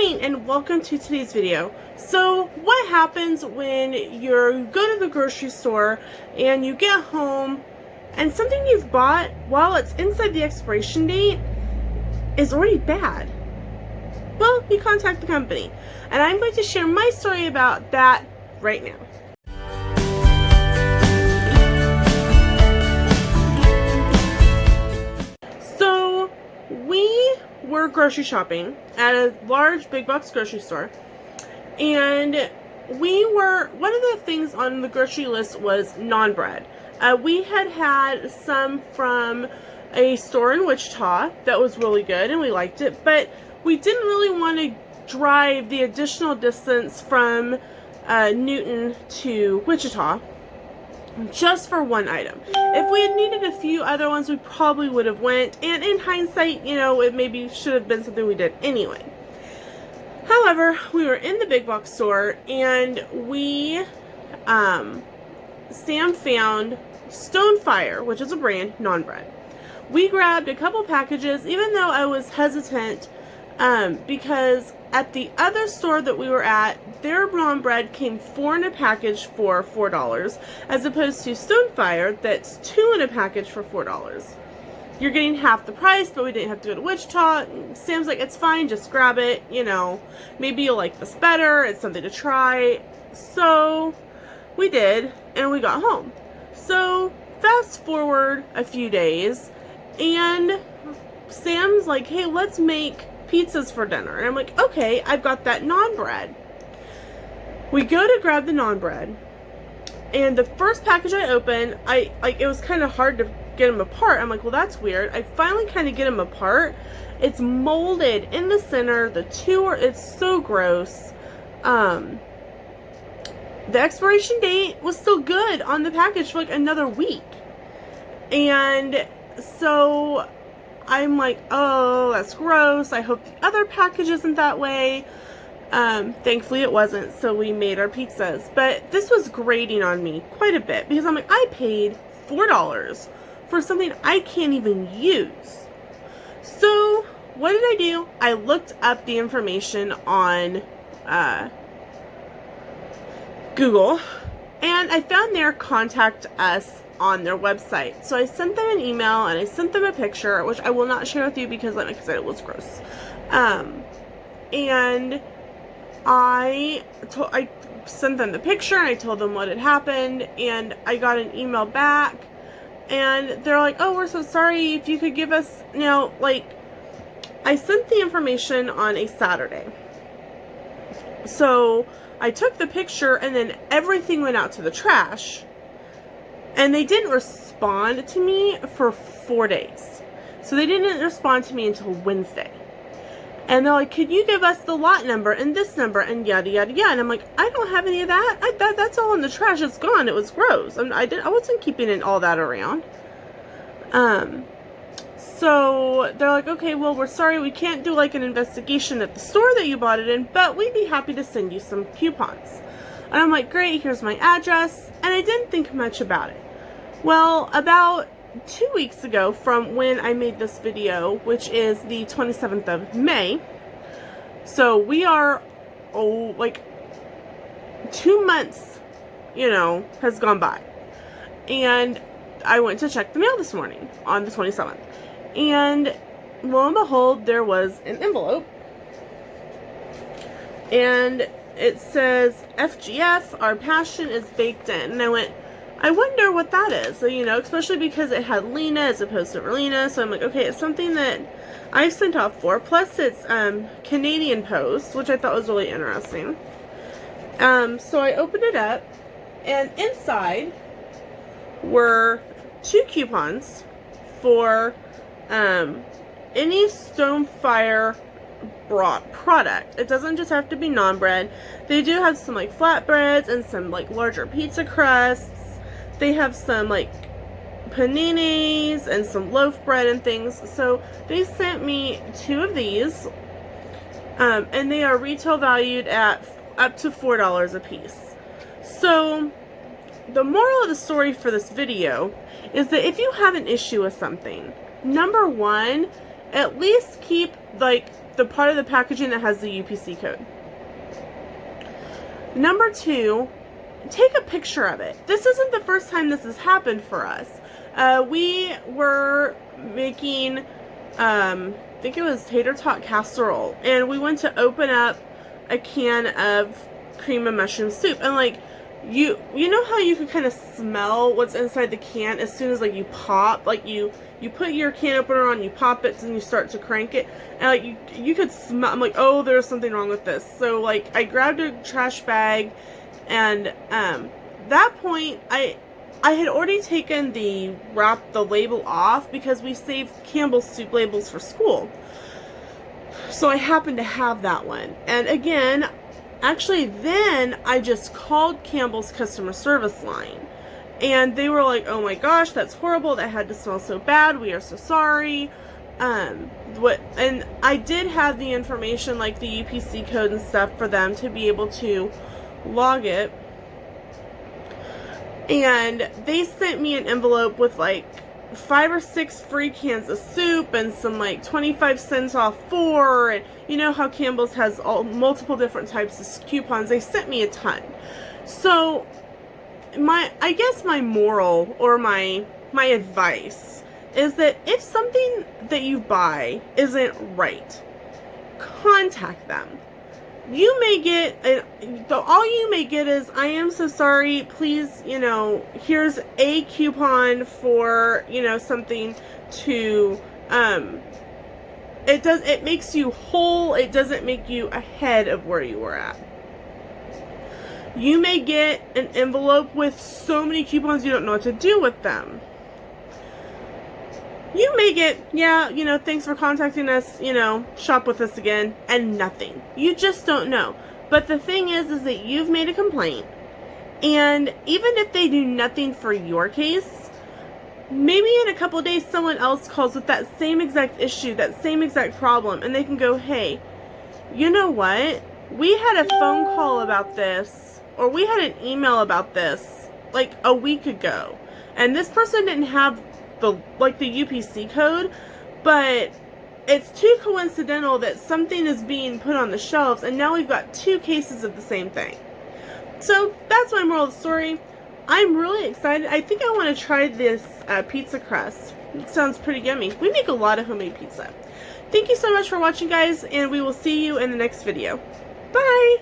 morning and welcome to today's video. So what happens when you go to the grocery store and you get home and something you've bought while it's inside the expiration date is already bad? Well, you contact the company, and I'm going to share my story about that right now. So we were grocery shopping at a large big box grocery store, and one of the things on the grocery list was naan bread. We had some from a store in Wichita that was really good and we liked it, but we didn't really want to drive the additional distance from Newton to Wichita just for one item. If we had needed a few other ones, we probably would have went, and in hindsight, it maybe should have been something we did anyway. However, we were in the big box store, and Sam found Stonefire, which is a brand, naan bread. We grabbed a couple packages, even though I was hesitant, because at the other store that we were at, their naan bread came 4 in a package for $4, as opposed to Stonefire, that's 2 in a package for $4. You're getting half the price, but we didn't have to go to Wichita. Sam's like, it's fine, just grab it, maybe you'll like this better, it's something to try. So we did, and we got home. So fast forward a few days, and Sam's like, hey, let's make pizzas for dinner. And I'm like, okay, I've got that naan bread. We go to grab the naan bread, and the first package I open, it was kind of hard to get them apart. I'm like, well, that's weird. I finally kind of get them apart. It's molded in the center. It's so gross. The expiration date was still good on the package for like another week. And so I'm like, oh, that's gross. I hope the other package isn't that way. Thankfully it wasn't, so we made our pizzas. But this was grating on me quite a bit, because I'm like, I paid $4 for something I can't even use. So what did I do? I looked up the information on Google, and I found their contact us on their website. So I sent them an email and I sent them a picture, which I will not share with you because, like I said, it was gross. And I sent them the picture and I told them what had happened, and I got an email back, and they're like, oh, we're so sorry, if you could give us, I sent the information on a Saturday. So I took the picture, and then everything went out to the trash, and they didn't respond to me for 4 days. So they didn't respond to me until Wednesday. And they're like, could you give us the lot number and this number and yada yada yada? And I'm like, I don't have any of that. That's all in the trash. It's gone. It was gross. I wasn't keeping all that around. So they're like, okay, well, we're sorry, we can't do like an investigation at the store that you bought it in, but we'd be happy to send you some coupons. And I'm like, great, here's my address. And I didn't think much about it. Well, about 2 weeks ago from when I made this video, which is the 27th of May, so we are, 2 months, has gone by. And I went to check the mail this morning on the 27th. And lo and behold, there was an envelope. And it says, FGF, our passion is baked in. And I went, I wonder what that is. So, especially because it had Lena as opposed to Lena. So I'm like, okay, it's something that I sent off for. Plus it's Canadian Post, which I thought was really interesting. So I opened it up, and inside were 2 coupons for any Stonefire product. It doesn't just have to be naan bread. They do have some flatbreads and some larger pizza crusts. They have some paninis and some loaf bread and things. So they sent me 2 of these, and they are retail valued at up to $4 a piece. So the moral of the story for this video is that if you have an issue with something, number one, at least keep the part of the packaging that has the UPC code. Number 2, take a picture of it. This isn't the first time this has happened for us. We were making, I think it was tater tot casserole, and we went to open up a can of cream and mushroom soup, and like, you know how you can kind of smell what's inside the can as soon as like you pop, like you put your can opener on, you pop it, and you start to crank it, and like you could smell. I'm like, oh, there's something wrong with this. So like I grabbed a trash bag, and that point I had already taken the label off because we saved Campbell's soup labels for school. So I happened to have that one, and again, actually, then I just called Campbell's customer service line, and they were like, oh my gosh, that's horrible, that had to smell so bad, we are so sorry. And I did have the information, like the UPC code and stuff, for them to be able to log it, and they sent me an envelope with like 5 or 6 free cans of soup and some like 25 cents off 4, and you know how Campbell's has multiple different types of coupons. They sent me a ton. So I guess my moral, or my advice, is that if something that you buy isn't right, contact them. You may get, all you may get is, I am so sorry, please, here's a coupon for, something to, it makes you whole, it doesn't make you ahead of where you were at. You may get an envelope with so many coupons you don't know what to do with them. You may get, thanks for contacting us, shop with us again, and nothing. You just don't know. But the thing is that you've made a complaint, and even if they do nothing for your case, maybe in a couple of days someone else calls with that same exact issue, that same exact problem, and they can go, hey, you know what? We had a phone call about this, or we had an email about this, like a week ago, and this person didn't have the UPC code, but it's too coincidental that something is being put on the shelves, and now we've got 2 cases of the same thing. So that's my moral of the story. I'm really excited. I think I want to try this pizza crust. It sounds pretty yummy. We make a lot of homemade pizza. Thank you so much for watching, guys, and we will see you in the next video. Bye!